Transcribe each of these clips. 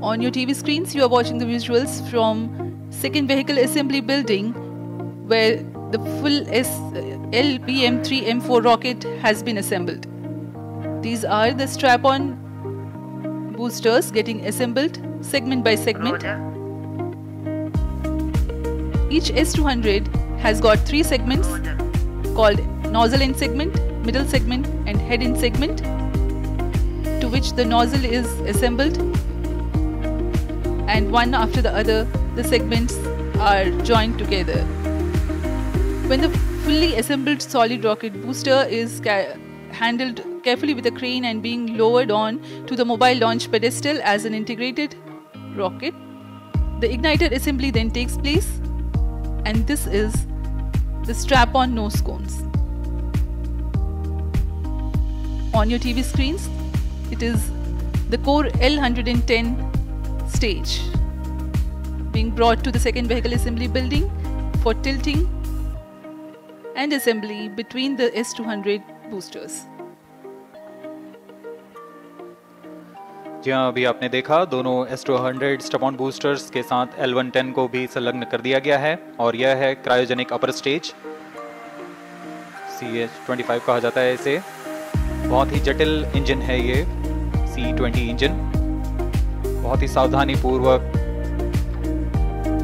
On your TV screens, you are watching the visuals from second vehicle assembly building, where the full LBM-3M4 rocket has been assembled. These are the strap-on boosters getting assembled segment by segment. Each S200 has got 3 segments called nozzle end segment, middle segment and head end segment, to which the nozzle is assembled, and one after the other the segments are joined together. When the fully assembled solid rocket booster is handled carefully with a crane and being lowered on to the mobile launch pedestal as an integrated rocket, the igniter assembly then takes place, and this is the strap-on nose cones. On your TV screens, it is the core L110 stage being brought to the second vehicle assembly building for tilting and assembly between the S200 boosters. जी हाँ, अभी आपने देखा दोनों S200 strap-on boosters के साथ L110 को भी संलग्न कर दिया गया है, और यह है क्रायोजेनिक अपर स्टेज, CH-25 कहा जाता है इसे। बहुत ही जटिल इंजन है ये C-20 इंजन। बहुत ही सावधानी पूर्वक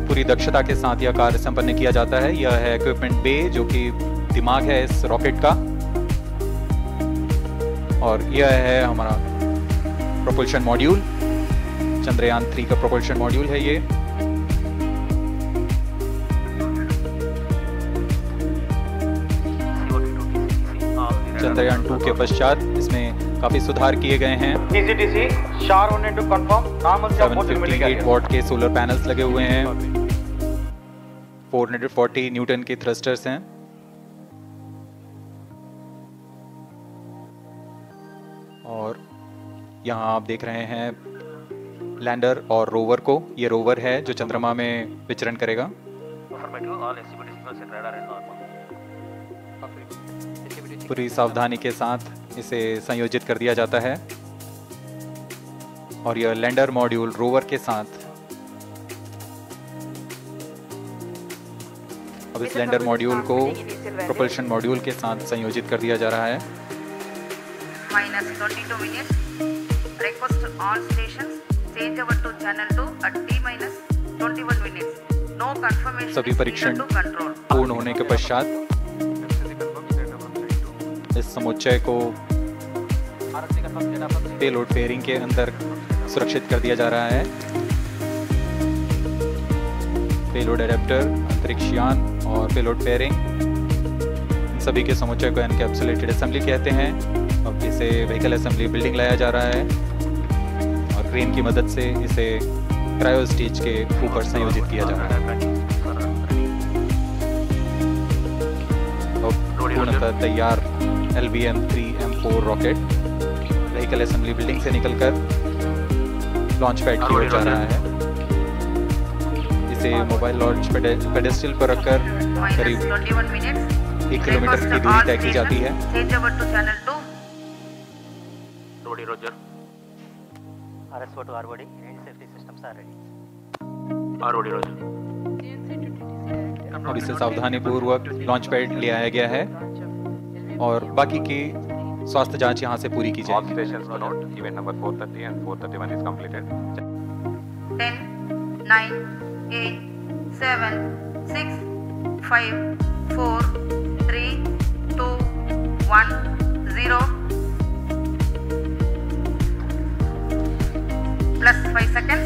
पूरी दक्षता के साथ यह कार्य संपन्न किया जाता है। यह है इक्विपमेंट बे, जो कि दिमाग है इस रॉकेट का, और यह है हमारा प्रोपल्शन मॉड्यूल, चंद्रयान 3 का प्रोपल्शन मॉड्यूल है ये। चंद्रयान 2 के पश्चात इसमें काफी सुधार किए गए हैं। 758 वॉट के सोलर पैनल्स लगे हुए हैं, 440 न्यूटन के थ्रस्टर्स हैं, और यहाँ आप देख रहे हैं लैंडर और रोवर को। ये रोवर है जो चंद्रमा में विचरण करेगा। पूरी सावधानी के साथ इसे संयोजित कर दिया जाता है, और यह लैंडर मॉड्यूल रोवर के साथ अब इस लैंडर मॉड्यूल को प्रोपल्शन मॉड्यूल के साथ संयोजित कर दिया जा रहा है। -22 minutes. Request all stations change over to channel 2 at T-21 minutes. No confirmation. सभी परीक्षण पूर्ण होने के पश्चात इस समुच्चय को पेलोड फेयरिंग के अंदर सुरक्षित कर दिया जा रहा है। पेलोड एडेप्टर, अंतरिक्ष यान और पेलोड फेयरिंग, इन सभी के समुच्चय को एनकैप्सुलेटेड असेंबली कहते हैं। अब इसे व्हीकल असेंबली बिल्डिंग लाया जा रहा है, और क्रेन की मदद से इसे क्रायो स्टेज के ऊपर संयोजित किया जा रहा है। पूर्णतः तैयार LBM-3M4 rocket vehicle assembly building से निकलकर लॉन्च पैड की ओर जा रहा है। इसे मोबाइल लॉन्च पेडेस्टल पर रखकर करीब 1 किलोमीटर की दूरी तय की जाती है। और इसे सावधानी पूर्वक लॉन्च पैड ले आया गया है, और बाकी की स्वास्थ्य जांच यहां से पूरी की जाएगी। Event number 430 and 431 is completed. 10, 9, 8, 7, 6, 5, 4, 3, 2, 1, 0. Plus 5 seconds.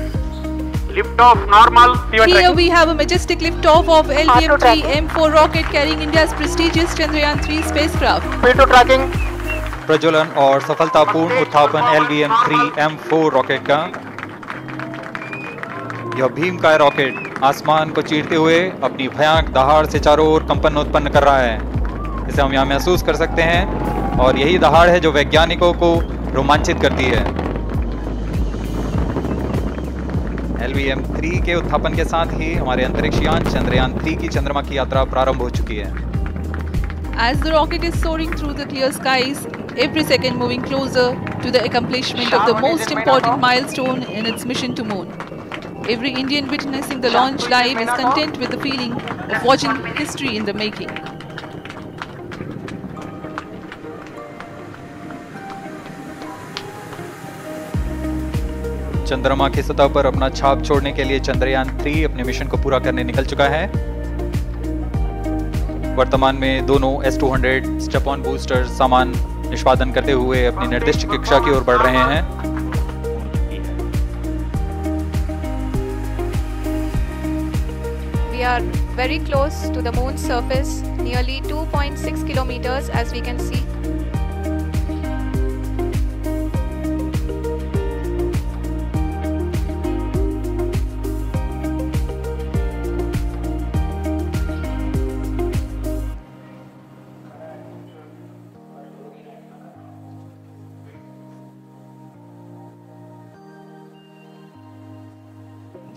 Lift off normal. Here we have a majestic lift-off of LBM-3M4 rocket carrying India's prestigious Chandrayaan 3 spacecraft. P2 tracking. प्रज्वलन और सफलतापूर्ण उत्थापन LBM-3M4 रॉकेट का। यह भीमकाय रॉकेट आसमान को चीरते हुए अपनी भयानक दहाड़ से चारों ओर कंपन उत्पन्न कर रहा है। इसे हम यहाँ महसूस कर सकते हैं, और यही दहाड़ है जो वैज्ञानिकों को रोमांचित करती है। LBM-3 के उत्थापन के साथ ही हमारे अंतरिक्ष यान चंद्रयान 3 की चंद्रमा की यात्रा प्रारंभ हो चुकी है। As the rocket is soaring through the clear skies, every second moving closer to the accomplishment of the most important milestone in its mission to moon. Every Indian witnessing the launch live is content with the feeling of watching history in the making. चंद्रमा की सतह पर अपना छाप छोड़ने के लिए चंद्रयान 3 अपने मिशन को पूरा करने निकल चुका है। वर्तमान में दोनों S-200 स्टेप ऑन बूस्टर सामान निष्पादन करते हुए अपनी निर्दिष्ट कक्षा की ओर बढ़ रहे हैं। We are very close to the moon's surface, nearly 2.6 kilometers as we can see.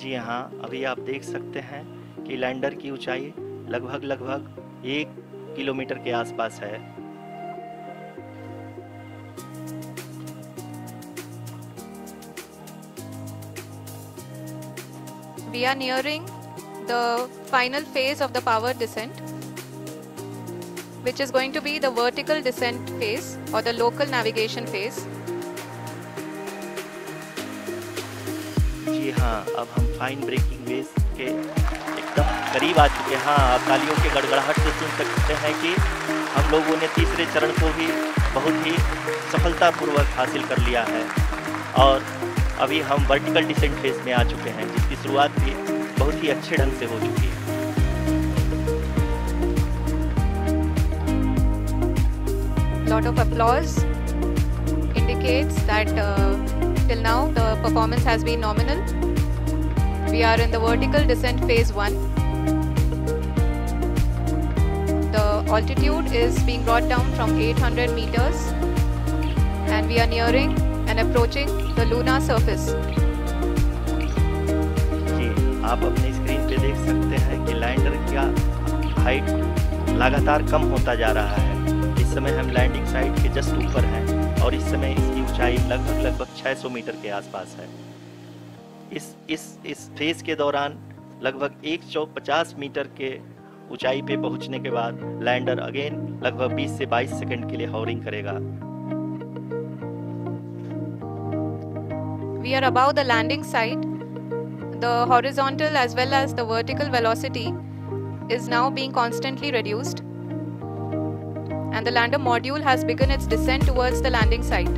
जी हाँ, अभी आप देख सकते हैं कि लैंडर की ऊंचाई लगभग 1 किलोमीटर के आसपास है। We are nearing the final phase of the power descent, which is going to be the vertical descent phase or the local navigation phase. जी हाँ, अब हम फाइन ब्रेकिंग वेव के एकदम करीब आ चुके हैं। हाँ, आप तालियों के गड़गड़ाहट से सुन सकते हैं कि हम लोगों ने तीसरे चरण को भी बहुत ही सफलतापूर्वक हासिल कर लिया है और अभी हम वर्टिकल डिसेंट फेज में आ चुके हैं, जिसकी शुरुआत भी बहुत ही अच्छे ढंग से हो चुकी है। Lot of applause indicates that till now the performance has been nominal. We are in the vertical descent phase 1. The altitude is being brought down from 800 meters and we are nearing and approaching the lunar surface. जी, आप अपनी screen पे देख सकते हैं कि lander का height लगातार कम होता जा रहा है। इस समय हम लैंडिंग साइट के जस्ट ऊपर हैं और इस समय इसकी ऊंचाई लगभग 600 मीटर के आसपास है। इस फेज के दौरान लगभग 150 मीटर के ऊंचाई पे पहुंचने के बाद लैंडर अगेन लगभग 20 से 22 सेकंड के लिए हॉवरिंग करेगा। We are above the landing site. The horizontal as well as the vertical velocity is now being constantly reduced. And the lander module has begun its descent towards the landing site.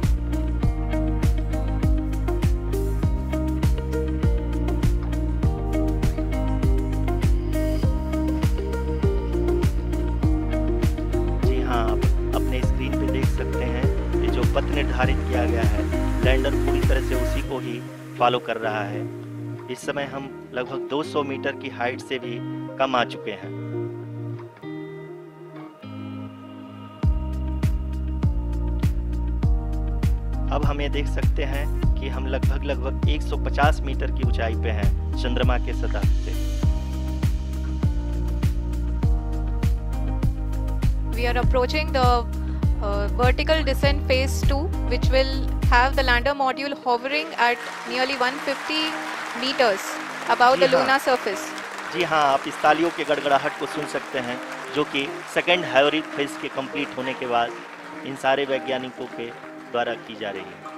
जी हाँ, आप अपने screen पे देख सकते हैं कि जो पथ निर्धारित किया गया है, लैंडर पूरी तरह से उसी को ही फॉलो कर रहा है। इस समय हम लगभग 200 मीटर की हाइट से भी कम आ चुके हैं। अब हम ये देख सकते हैं कि हम लगभग 150 मीटर की ऊंचाई पे हैं चंद्रमा के सतह से। We are approaching the vertical descent phase 2, which will have the lander module hovering at nearly 150 meters above the lunar surface. जी हाँ, आप इस तालियों के गड़गड़ाहट को सुन सकते हैं, जो कि सेकेंड हाइब्रिड फेज के कंप्लीट होने के बाद इन सारे वैज्ञानिकों के द्वारा की जा रही है।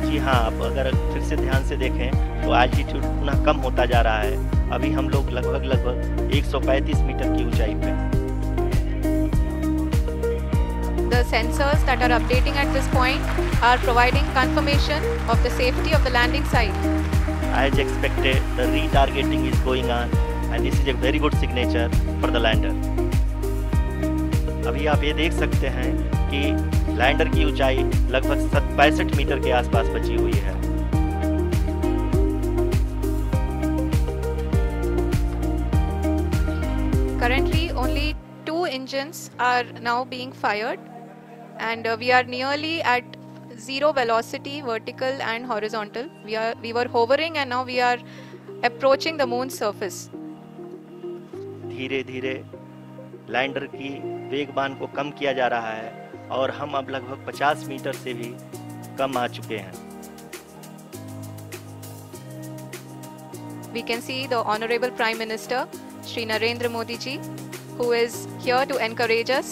जी हाँ, आप अगर फिर से ध्यान से देखें तो एल्टीट्यूड पुनः कम होता जा रहा है। अभी हम लोग लगभग 135 मीटर की ऊंचाई पे। The sensors that are updating at this point are providing confirmation of the safety of the landing site. As expected, the retargeting is going on and this is a very good signature for the lander. अभी आप ये देख सकते हैं कि lander की ऊंचाई लगभग 65 मीटर के आसपास बची हुई है। Currently, only 2 engines are now being fired, and we are nearly at zero velocity, vertical and horizontal. We were hovering, and now we are approaching the moon's surface. धीरे धीरे लैंडर की वेगबान को कम किया जा रहा है और हम अब लगभग 50 मीटर से भी कम आ चुके हैं। We can see the Honorable Prime Minister, Shri Narendra Modi ji, who is here to encourage us,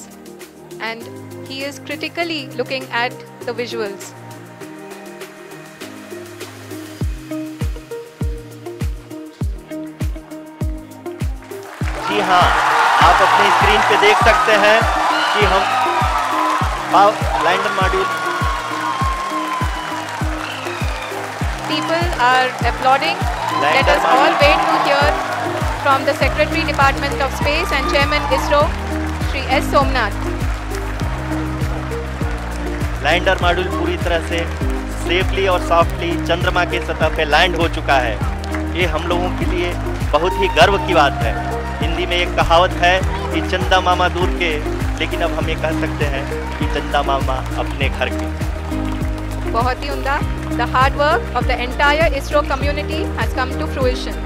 and he is critically looking at the visuals. जी हाँ, आप अपनी स्क्रीन पे देख सकते हैं कि हम lander module People are applauding. Let us all wait to hear from the Secretary Department of Space and Chairman ISRO, Shri S. Somnath. Lander module पूरी तरह से सेफली और सॉफ्टली चंद्रमा के सतह पे लैंड हो चुका है। ये हम लोगों के लिए बहुत ही गर्व की बात है। हिंदी में एक कहावत है कि चंदा मामा दूर के, लेकिन अब हम ये कह सकते हैं कि चंदा मामा अपने घर के। बहुत ही उम्दा. The hard work of the entire ISRO community has come to fruition.